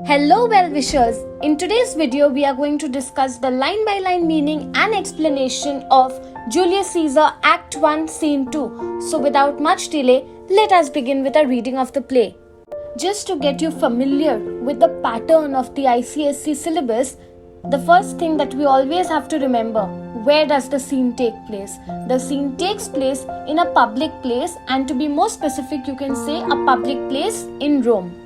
Hello well-wishers. In today's video, we are going to discuss the line-by-line meaning and explanation of Julius Caesar Act 1 Scene 2. So without much delay, let us begin with a reading of the play. Just to get you familiar with the pattern of the ICSE syllabus, the first thing that we always have to remember, where does the scene take place? The scene takes place in a public place, and to be more specific, you can say a public place in Rome.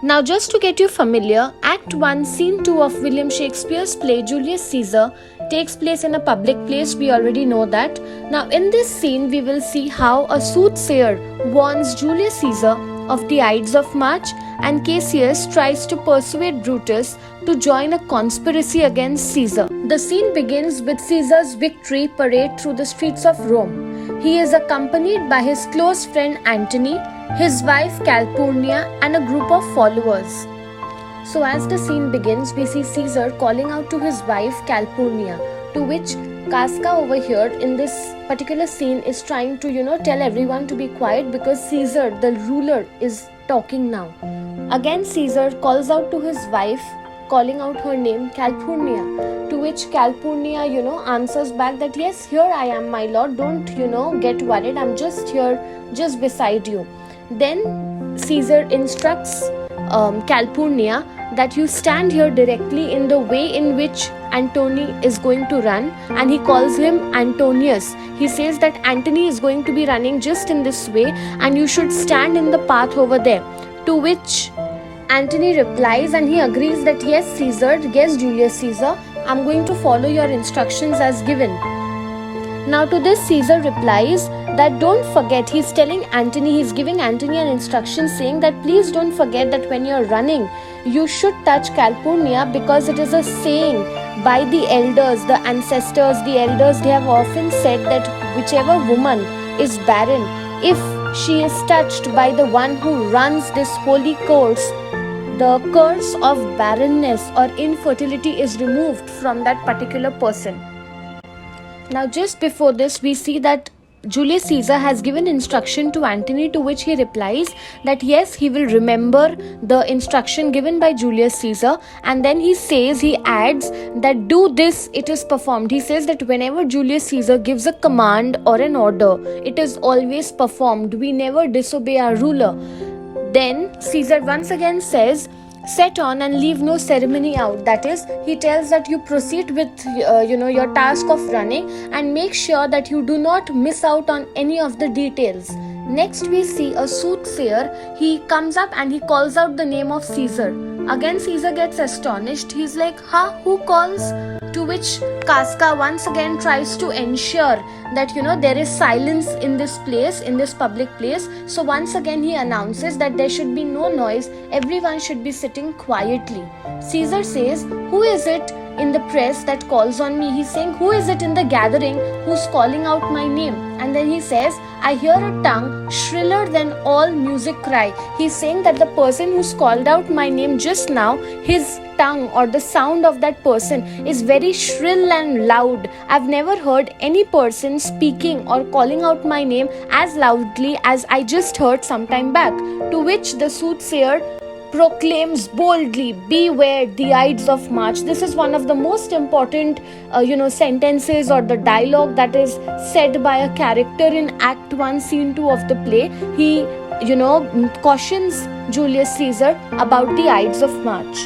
Now just to get you familiar, Act 1 Scene 2 of William Shakespeare's play Julius Caesar takes place in a public place, we already know that. Now in this scene, we will see how a soothsayer warns Julius Caesar of the Ides of March, and Cassius tries to persuade Brutus to join a conspiracy against Caesar. The scene begins with Caesar's victory parade through the streets of Rome. He is accompanied by his close friend Antony, his wife Calpurnia, and a group of followers. So as the scene begins, we see Caesar calling out to his wife Calpurnia, to which Casca over here in this particular scene is trying to tell everyone to be quiet because Caesar, the ruler, is talking now. Again Caesar calls out to his wife, calling out her name Calpurnia, to which Calpurnia answers back that yes, here I am, my lord, don't get worried, I'm just here, just beside you. Then Caesar instructs Calpurnia that you stand here directly in the way in which Antony is going to run, and he calls him Antonius. He says that Antony is going to be running just in this way and you should stand in the path over there, to which Antony replies and he agrees that yes Caesar, yes Julius Caesar, I'm going to follow your instructions as given. Now to this Caesar replies that don't forget, he's telling Antony, he's giving Antony an instruction saying that please don't forget that when you're running, you should touch Calpurnia, because it is a saying by the elders, the ancestors, the elders, they have often said that whichever woman is barren, if she is touched by the one who runs this holy course, the curse of barrenness or infertility is removed from that particular person. Now just before this, we see that Julius Caesar has given instruction to Antony, to which he replies that yes, he will remember the instruction given by Julius Caesar, and then he adds that do this, it is performed. He says that whenever Julius Caesar gives a command or an order, it is always performed. We never disobey our ruler. Then Caesar once again says, set on and leave no ceremony out. That is, he tells that you proceed with your task of running and make sure that you do not miss out on any of the details. Next we see a soothsayer. He comes up and he calls out the name of Caesar. Again Caesar gets astonished. He's like, who calls? To which Casca once again tries to ensure that there is silence in this place, in this public place. So once again he announces that there should be no noise, everyone should be sitting quietly. Caesar says, who is it in the press that calls on me? He's saying, who is it in the gathering who's calling out my name? And then he says, I hear a tongue shriller than all music cry. He's saying that the person who's called out my name just now, his tongue or the sound of that person is very shrill and loud. I've never heard any person speaking or calling out my name as loudly as I just heard some time back. To which the soothsayer proclaims boldly, beware the Ides of March. This is one of the most important sentences or the dialogue that is said by a character in Act 1 Scene 2 of the play. He cautions Julius Caesar about the Ides of March.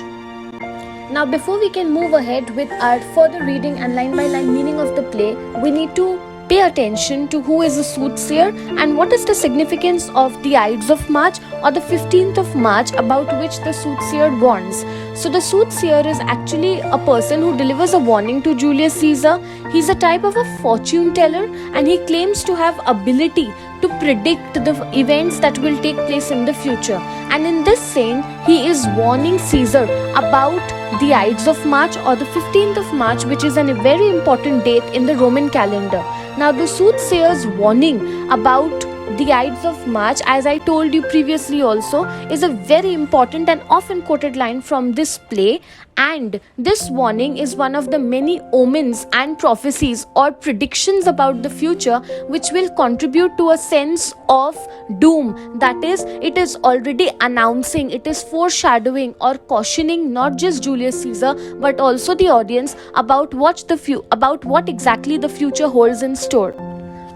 Now before we can move ahead with our further reading and line by line meaning of the play, we need to pay attention to who is a soothsayer and what is the significance of the Ides of March or the 15th of March about which the soothsayer warns. So the soothsayer is actually a person who delivers a warning to Julius Caesar. He's a type of a fortune teller and he claims to have ability to predict the events that will take place in the future. And in this scene, he is warning Caesar about the Ides of March or the 15th of March, which is a very important date in the Roman calendar. Now the soothsayer's warning about the Ides of March, as I told you previously also, is a very important and often quoted line from this play, and this warning is one of the many omens and prophecies or predictions about the future which will contribute to a sense of doom. That is, it is already announcing, it is foreshadowing or cautioning not just Julius Caesar but also the audience about what exactly the future holds in store.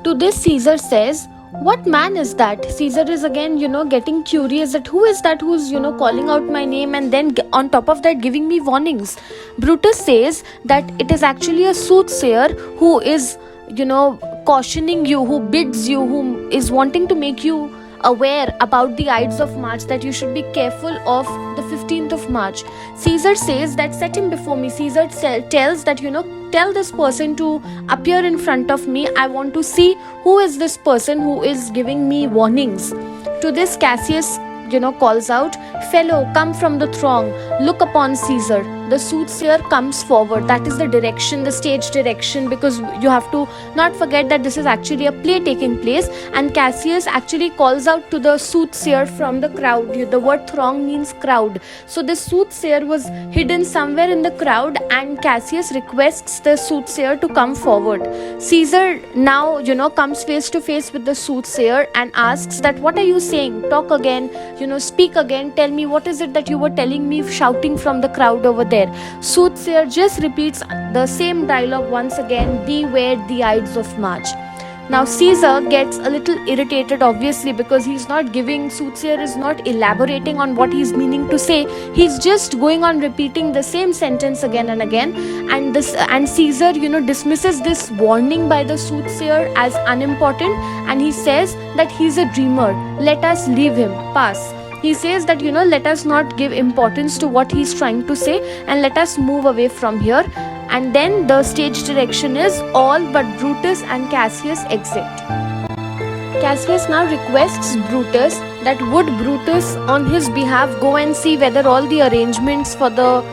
To this, Caesar says, "What man is that?" Caesar is again, getting curious that who is that who's, calling out my name and then on top of that giving me warnings. Brutus says that it is actually a soothsayer who is, cautioning you, who bids you, who is wanting to make you aware about the Ides of March, that you should be careful of the 15th of March. Caesar says that set him before me. Caesar tells that, tell this person to appear in front of me. I want to see who is this person who is giving me warnings. To this, Cassius, calls out, "Fellow, come from the throng, look upon Caesar." The soothsayer comes forward. That is the direction, the stage direction, because you have to not forget that this is actually a play taking place, and Cassius actually calls out to the soothsayer from the crowd. The word throng means crowd. So the soothsayer was hidden somewhere in the crowd, and Cassius requests the soothsayer to come forward. Caesar now, comes face to face with the soothsayer and asks that, "What are you saying? Talk again, speak again, tell me what is it that you were telling me, shouting from the crowd over there." Soothsayer just repeats the same dialogue once again, "Beware the Ides of March." Now Caesar gets a little irritated, obviously, because soothsayer is not elaborating on what he's meaning to say. He's just going on repeating the same sentence again and again, and Caesar dismisses this warning by the soothsayer as unimportant, and he says that he's a dreamer. Let us leave him, pass. He says that, let us not give importance to what he's trying to say and let us move away from here. And then the stage direction is all but Brutus and Cassius exit. Cassius now requests Brutus that would Brutus on his behalf go and see whether all the arrangements for the,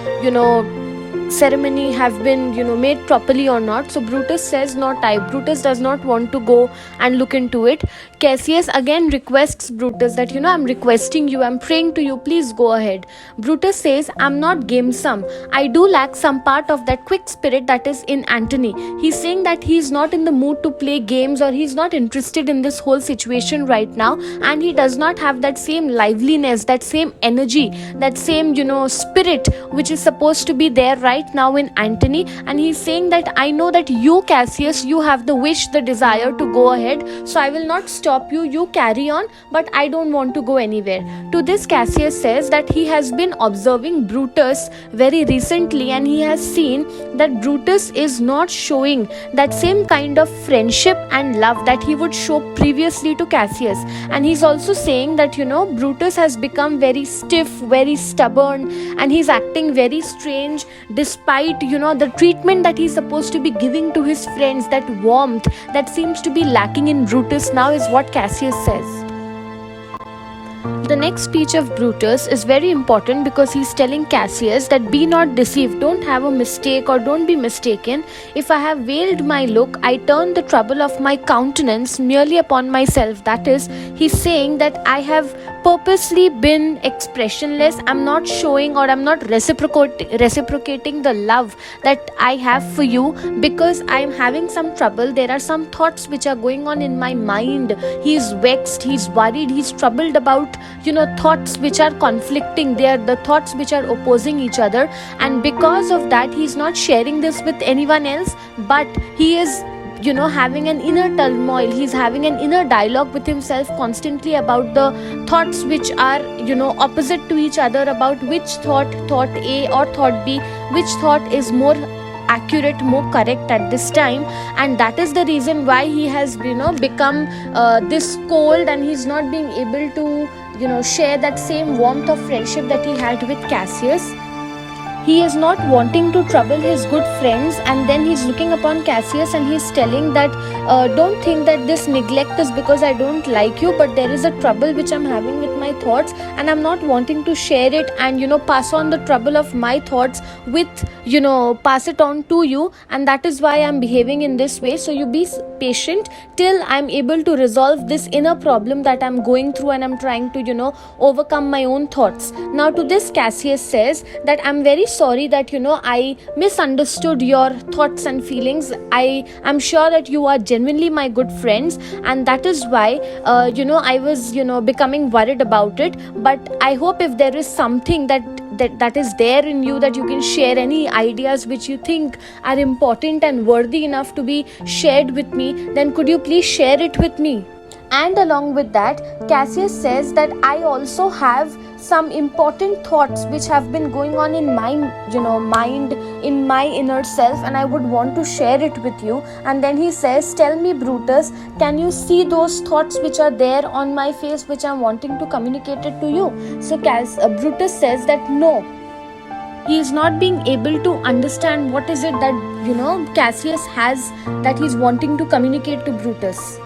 ceremony have been made properly or not. So Brutus says not I. Brutus does not want to go and look into it. Cassius again requests Brutus that I'm requesting you, I'm praying to you, please go ahead. Brutus says, "I'm not gamesome. I do lack some part of that quick spirit that is in Antony." He's saying that he's not in the mood to play games, or he's not interested in this whole situation right now, and he does not have that same liveliness, that same energy, that same spirit which is supposed to be there right now in Antony. And he's saying that I know that you, Cassius, you have the wish, the desire to go ahead, so I will not stop you carry on, but I don't want to go anywhere. To this, Cassius says that he has been observing Brutus very recently, and he has seen that Brutus is not showing that same kind of friendship and love that he would show previously to Cassius. And he's also saying that Brutus has become very stiff, very stubborn, and he's acting very strange despite the treatment that he's supposed to be giving to his friends. That warmth that seems to be lacking in Brutus now is what Cassius says. The next speech of Brutus is very important because he's telling Cassius that be not deceived, don't have a mistake or don't be mistaken. If I have veiled my look, I turn the trouble of my countenance merely upon myself. That is, he's saying that I have purposely been expressionless. I'm not showing, or I'm not reciprocating the love that I have for you because I'm having some trouble. There are some thoughts which are going on in my mind. He's vexed, he's worried, he's troubled about thoughts which are conflicting. They are the thoughts which are opposing each other, and because of that he's not sharing this with anyone else, but he is having an inner turmoil. He's having an inner dialogue with himself constantly about the thoughts which are opposite to each other, about which thought A or thought B, which thought is more accurate, more correct at this time. And that is the reason why he has become this cold, and he's not being able to share that same warmth of friendship that he had with Cassius. he is not wanting to trouble his good friends, and then he's looking upon Cassius and he's telling that don't think that this neglect is because I don't like you, but there is a trouble which I'm having with my thoughts, and I'm not wanting to share it and pass on the trouble of my thoughts with pass it on to you, and that is why I'm behaving in this way. So you be patient till I'm able to resolve this inner problem that I'm going through, and I'm trying to overcome my own thoughts. Now to this, Cassius says that I'm very sorry that I misunderstood your thoughts and feelings. I'm sure that you are genuinely my good friends, and that is why I was becoming worried about it. But I hope if there is something that is there in you, that you can share any ideas which you think are important and worthy enough to be shared with me, then could you please share it with me. And along with that, Cassius says that I also have some important thoughts which have been going on in my mind, in my inner self, and I would want to share it with you. And then he says, tell me, Brutus, can you see those thoughts which are there on my face which I'm wanting to communicate it to you? So Brutus says that no, he is not being able to understand what is it that Cassius has that he's wanting to communicate to Brutus.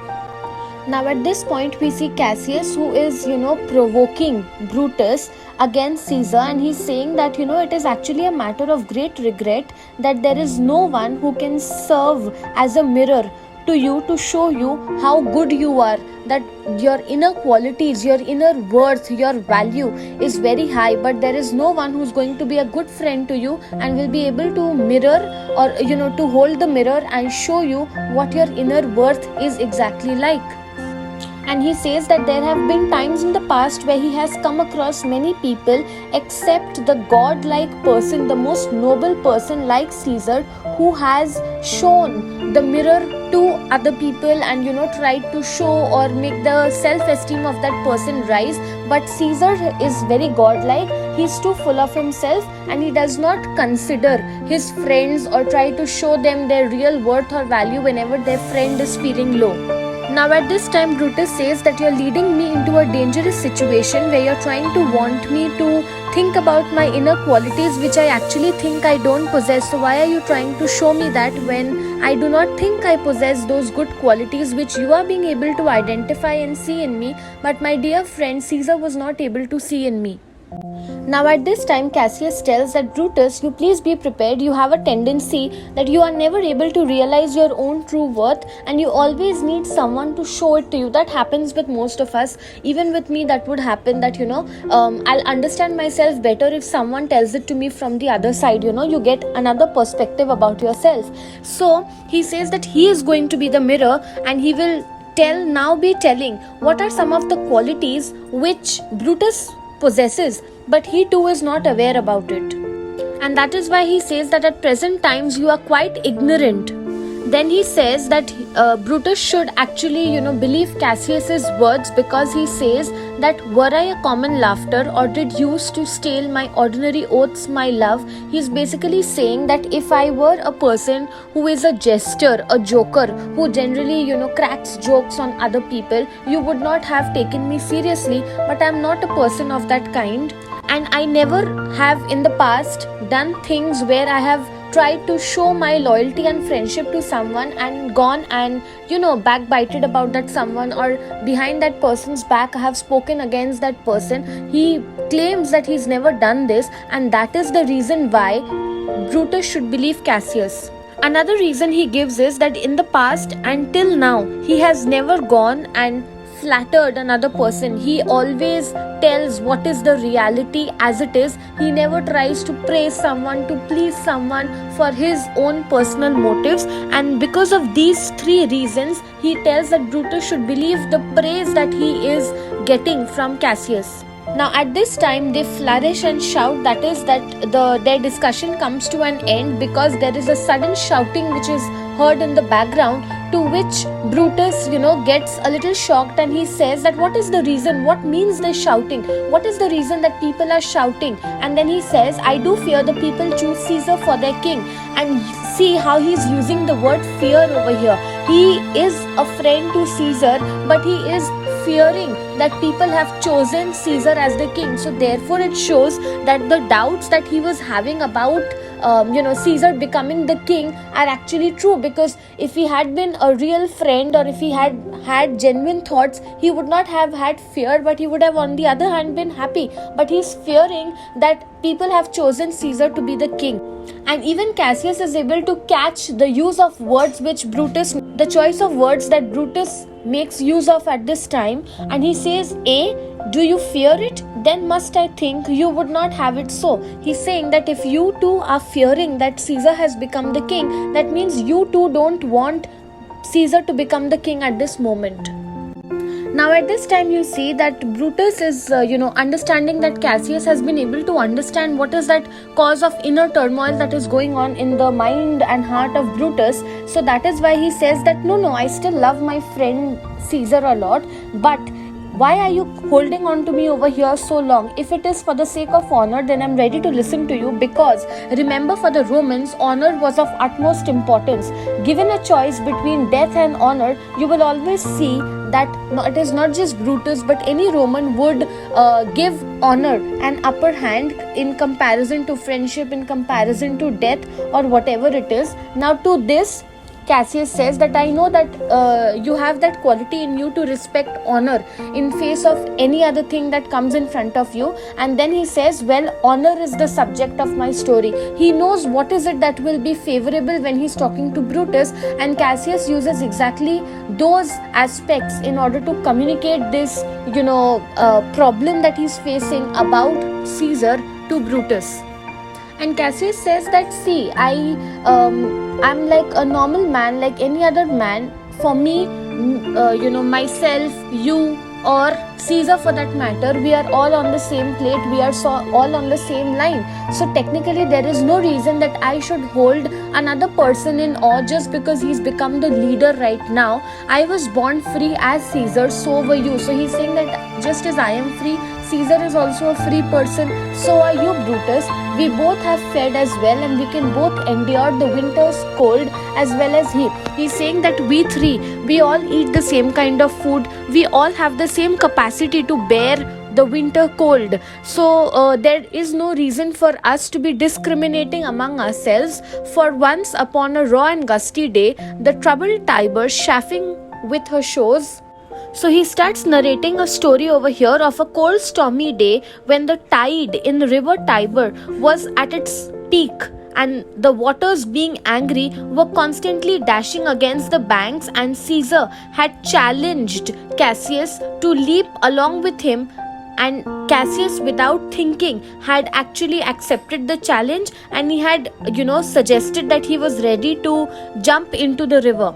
Now at this point we see Cassius, who is provoking Brutus against Caesar, and he's saying that it is actually a matter of great regret that there is no one who can serve as a mirror to you, to show you how good you are, that your inner qualities, your inner worth, your value is very high, but there is no one who's going to be a good friend to you and will be able to mirror or to hold the mirror and show you what your inner worth is exactly like. And he says that there have been times in the past where he has come across many people except the godlike person, the most noble person like Caesar, who has shown the mirror to other people and tried to show or make the self-esteem of that person rise. But Caesar is very godlike. He's too full of himself, and he does not consider his friends or try to show them their real worth or value whenever their friend is feeling low. Now at this time, Brutus says that you're leading me into a dangerous situation where you're trying to want me to think about my inner qualities which I actually think I don't possess. So why are you trying to show me that when I do not think I possess those good qualities which you are being able to identify and see in me, but my dear friend Caesar was not able to see in me? Now at this time, Cassius tells that Brutus, you please be prepared. You have a tendency that you are never able to realize your own true worth, and you always need someone to show it to you. That happens with most of us. Even with me, that would happen that I'll understand myself better if someone tells it to me from the other side. You get another perspective about yourself. So he says that he is going to be the mirror, and he will be telling what are some of the qualities which Brutus possesses, but he too is not aware about it. And that is why he says that at present times you are quite ignorant. Then he says that Brutus should actually believe Cassius's words, because he says that were I a common laughter, or did use to steal my ordinary oaths my love. He's basically saying that if I were a person who is a jester, a joker, who generally cracks jokes on other people, you would not have taken me seriously. But I'm not a person of that kind, and I never have in the past done things where I have tried to show my loyalty and friendship to someone and gone and backbited about that someone, or behind that person's back I have spoken against that person. He claims that he's never done this, and that is the reason why Brutus should believe Cassius. Another reason he gives is that in the past until now he has never gone and flattered another person. He always tells what is the reality as it is. He never tries to praise someone, to please someone for his own personal motives. And because of these three reasons, he tells that Brutus should believe the praise that he is getting from Cassius. Now at this time they flourish and shout, that is that their discussion comes to an end, because there is a sudden shouting which is heard in the background, to which Brutus gets a little shocked, and he says that what is the reason, what means this shouting, what is the reason that people are shouting? And then he says, I do fear the people choose Caesar for their king. And see how he's using the word fear over here. He is a friend to Caesar, but he is fearing that people have chosen Caesar as the king. So therefore it shows that the doubts that he was having about Caesar becoming the king are actually true, because if he had been a real friend, or if he had genuine thoughts, he would not have had fear, but he would have on the other hand been happy. But he's fearing that people have chosen Caesar to be the king. And even Cassius is able to catch the use of words the choice of words that Brutus makes use of at this time, and he says, do you fear it? Then must I think you would not have it so. He's saying that if you too are fearing that Caesar has become the king, that means you too don't want Caesar to become the king at this moment. Now at this time you see that Brutus is understanding that Cassius has been able to understand what is that cause of inner turmoil that is going on in the mind and heart of Brutus. So that is why he says that no, I still love my friend Caesar a lot, but why are you holding on to me over here so long? If it is for the sake of honor, then I'm ready to listen to you, because remember, for the Romans, honor was of utmost importance. Given a choice between death and honor, you will always see that it is not just Brutus, but any Roman would give honor an upper hand in comparison to friendship, in comparison to death, or whatever it is. Now to this, Cassius says that I know that you have that quality in you to respect honor in face of any other thing that comes in front of you. And then he says, well, honor is the subject of my story. He knows what is it that will be favorable when he's talking to Brutus, and Cassius uses exactly those aspects in order to communicate this problem that he's facing about Caesar to Brutus. And Cassius says that, see, I'm like a normal man, like any other man. For me, myself, you, or Caesar for that matter, we are all on the same plate, we are all on the same line. So technically there is no reason that I should hold another person in awe just because he's become the leader right now. I was born free as Caesar, so were you. So he's saying that just as I am free, Caesar is also a free person, so are you, Brutus. We both have fed as well, and we can both endure the winter's cold as well as he. He's saying that we three, we all eat the same kind of food, we all have the same capacity to bear the winter cold. So there is no reason for us to be discriminating among ourselves. For once upon a raw and gusty day, the troubled Tiber chafing with her shores. So he starts narrating a story over here of a cold stormy day when the tide in the river Tiber was at its peak, and the waters, being angry, were constantly dashing against the banks, and Caesar had challenged Cassius to leap along with him, and Cassius, without thinking, had actually accepted the challenge, and he had suggested that he was ready to jump into the river.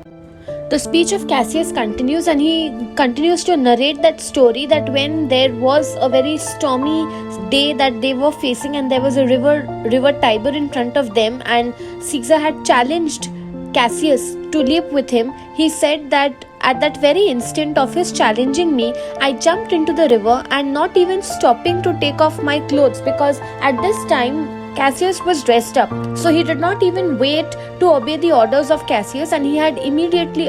The speech of Cassius continues, and he continues to narrate that story, that when there was a very stormy day that they were facing, and there was a river Tiber in front of them, and Caesar had challenged Cassius to leap with him. He said that at that very instant of his challenging me, I jumped into the river, and not even stopping to take off my clothes, because at this time Cassius was dressed up. So he did not even wait to obey the orders of Cassius, and he immediately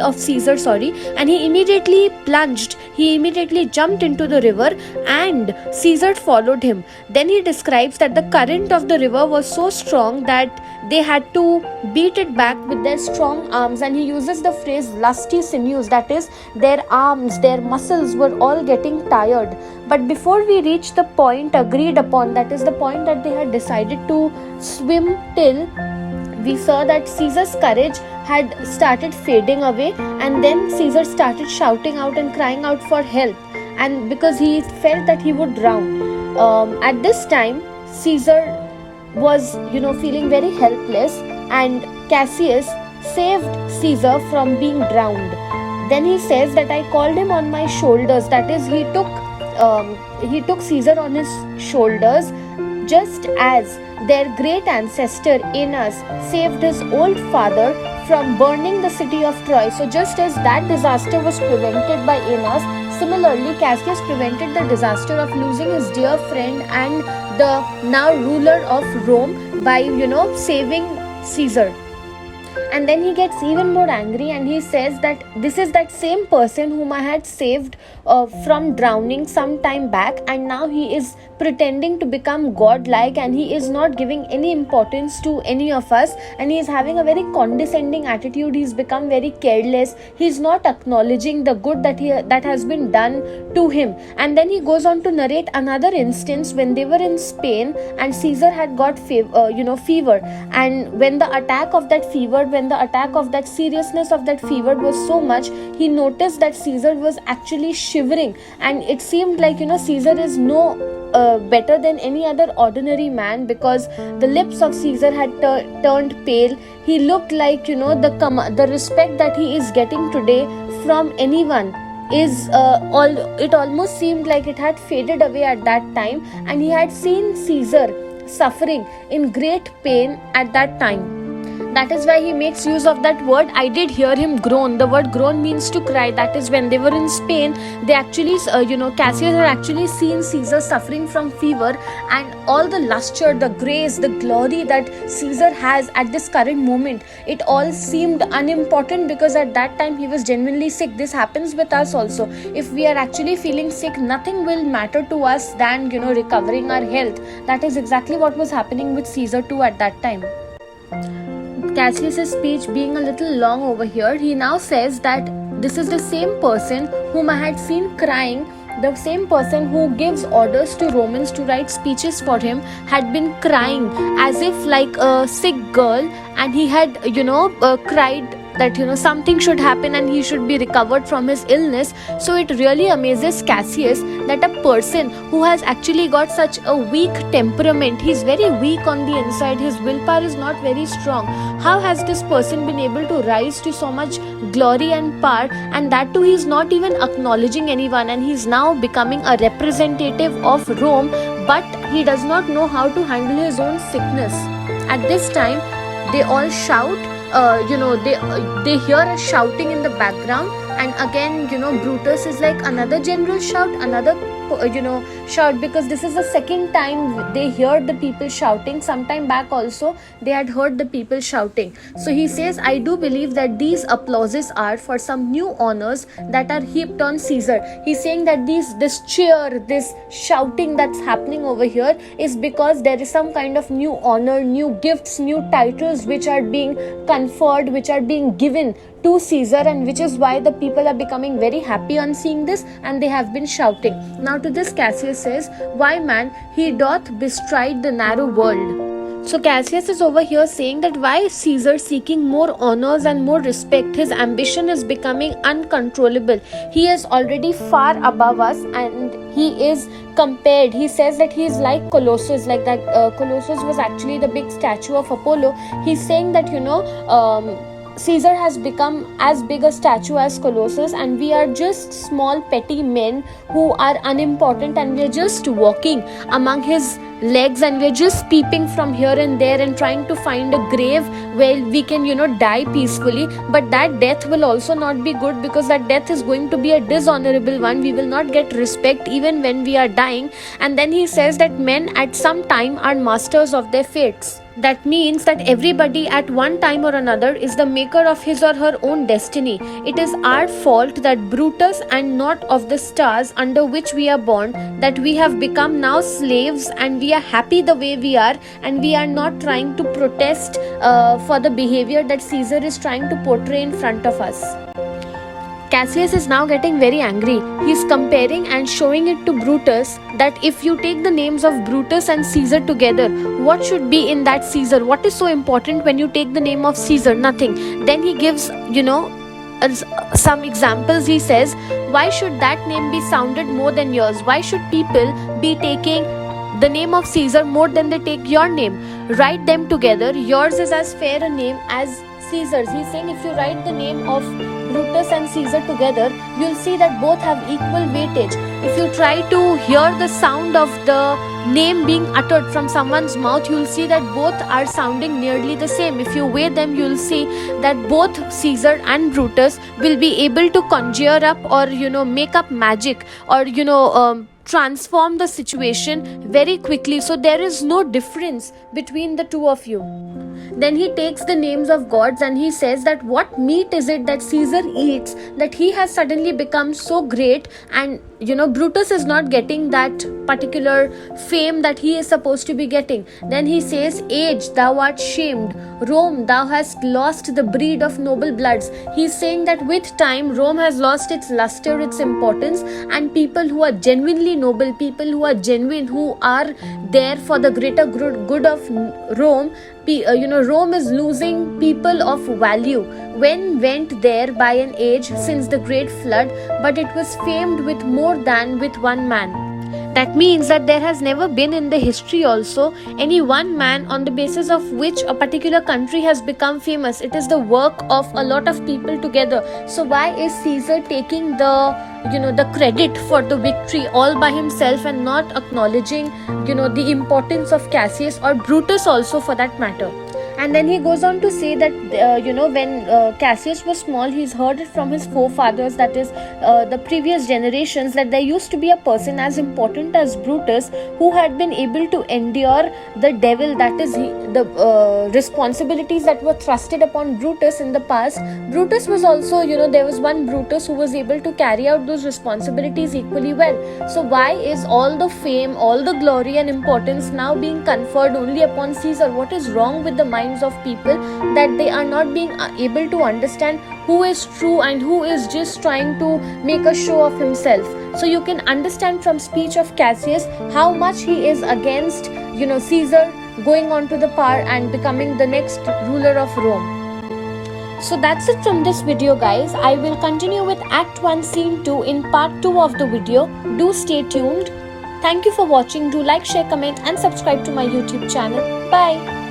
plunged. He immediately jumped into the river, and Caesar followed him. Then he describes that the current of the river was so strong that they had to beat it back with their strong arms, and he uses the phrase lusty sinews, that is, their arms, their muscles were all getting tired. But before we reach the point agreed upon, that is the point that they had decided to swim till, we saw that Caesar's courage had started fading away, and then Caesar started shouting out and crying out for help, and because he felt that he would drown. At this time, Caesar was feeling very helpless, and Cassius saved Caesar from being drowned. Then he says that I called him on my shoulders, that is, he took Caesar on his shoulders, just as their great ancestor Aeneas saved his old father from burning the city of Troy. So just as that disaster was prevented by Aeneas, similarly Cassius prevented the disaster of losing his dear friend and the now ruler of Rome by saving Caesar. And then he gets even more angry and he says that this is that same person whom I had saved from drowning some time back, and now he is pretending to become godlike, and he is not giving any importance to any of us, and he is having a very condescending attitude. He's become very careless. He's not acknowledging the good that has been done to him. And then he goes on to narrate another instance when they were in Spain and Caesar had got fever, and when the attack of that fever, when the attack of that seriousness of that fever was so much, he noticed that Caesar was actually shivering, and it seemed like Caesar is no better than any other ordinary man, because the lips of Caesar had turned pale. He looked like the respect that he is getting today from anyone is it almost seemed like it had faded away at that time, and he had seen Caesar suffering in great pain at that time. That is why he makes use of that word. I did hear him groan. The word groan means to cry. That is when they were in Spain, they actually, Cassius had actually seen Caesar suffering from fever, and all the luster, the grace, the glory that Caesar has at this current moment, it all seemed unimportant, because at that time he was genuinely sick. This happens with us also. If we are actually feeling sick, nothing will matter to us than recovering our health. That is exactly what was happening with Caesar too at that time. Cassius' speech being a little long over here, he now says that this is the same person whom I had seen crying, the same person who gives orders to Romans to write speeches for him, had been crying as if like a sick girl, and he had cried that something should happen and he should be recovered from his illness. So it really amazes Cassius that a person who has actually got such a weak temperament, he's very weak on the inside, his willpower is not very strong, how has this person been able to rise to so much glory and power? And that too, he's not even acknowledging anyone, and he's now becoming a representative of Rome, but he does not know how to handle his own sickness. At this time, they all shout. They hear a shouting in the background, and again Brutus is like another general shout, another shout, because this is the second time they heard the people shouting. Sometime back also they had heard the people shouting. So he says, I do believe that these applauses are for some new honors that are heaped on Caesar. He's saying that this cheer, this shouting that's happening over here is because there is some kind of new honor, new gifts, new titles which are being conferred, which are being given to Caesar, and which is why the people are becoming very happy on seeing this, and they have been shouting. Now to this Cassius says, why man, he doth bestride the narrow world. So Cassius is over here saying that why Caesar seeking more honors and more respect, his ambition is becoming uncontrollable. He is already far above us, and he is compared. He says that he is like Colossus, like that Colossus was actually the big statue of Apollo. He's saying that Caesar has become as big a statue as Colossus, and we are just small petty men who are unimportant, and we are just walking among his legs, and we are just peeping from here and there and trying to find a grave where we can die peacefully. But that death will also not be good, because that death is going to be a dishonorable one. We will not get respect even when we are dying. And then he says that men at some time are masters of their fates. That means that everybody at one time or another is the maker of his or her own destiny. It is our fault that Brutus and not of the stars under which we are born, that we have become now slaves, and we are happy the way we are, and we are not trying to protest for the behavior that Caesar is trying to portray in front of us. Cassius is now getting very angry. He is comparing and showing it to Brutus that if you take the names of Brutus and Caesar together, what should be in that Caesar? What is so important when you take the name of Caesar? Nothing. Then he gives, some examples. He says, why should that name be sounded more than yours? Why should people be taking the name of Caesar more than they take your name? Write them together. Yours is as fair a name as Caesar's. He's saying if you write the name of Brutus and Caesar together, you'll see that both have equal weightage. If you try to hear the sound of the name being uttered from someone's mouth, you'll see that both are sounding nearly the same. If you weigh them, you'll see that both Caesar and Brutus will be able to conjure up or make up magic or transform the situation very quickly. So there is no difference between the two of you. Then he takes the names of gods and he says that what meat is it that Caesar eats that he has suddenly become so great, and Brutus is not getting that particular fame that he is supposed to be getting. Then he says, age, thou art shamed. Rome, thou hast lost the breed of noble bloods. He's saying that with time Rome has lost its luster, its importance, and people who are genuinely noble, people who are genuine, who are there for the greater good of Rome, Rome is losing people of value. When went there by an age since the great flood, but it was famed with more than with one man. That means that there has never been in the history also any one man on the basis of which a particular country has become famous. It is the work of a lot of people together. So why is Caesar taking the credit for the victory all by himself and not acknowledging the importance of Cassius or Brutus also for that matter? And then he goes on to say that when Cassius was small, he's heard it from his forefathers, that is the previous generations, that there used to be a person as important as Brutus who had been able to endure the devil, that is the responsibilities that were thrusted upon Brutus in the past. Brutus was also, there was one Brutus who was able to carry out those responsibilities equally well. So why is all the fame, all the glory and importance now being conferred only upon Caesar? What is wrong with the minds of people that they are not being able to understand who is true and who is just trying to make a show of himself? So you can understand from speech of Cassius how much he is against Caesar going on to the power and becoming the next ruler of Rome. So that's it from this video, guys. I will continue with Act 1 Scene 2 in part 2 of the video. Do stay tuned. Thank you for watching. Do like, share, comment and subscribe to my YouTube channel. Bye.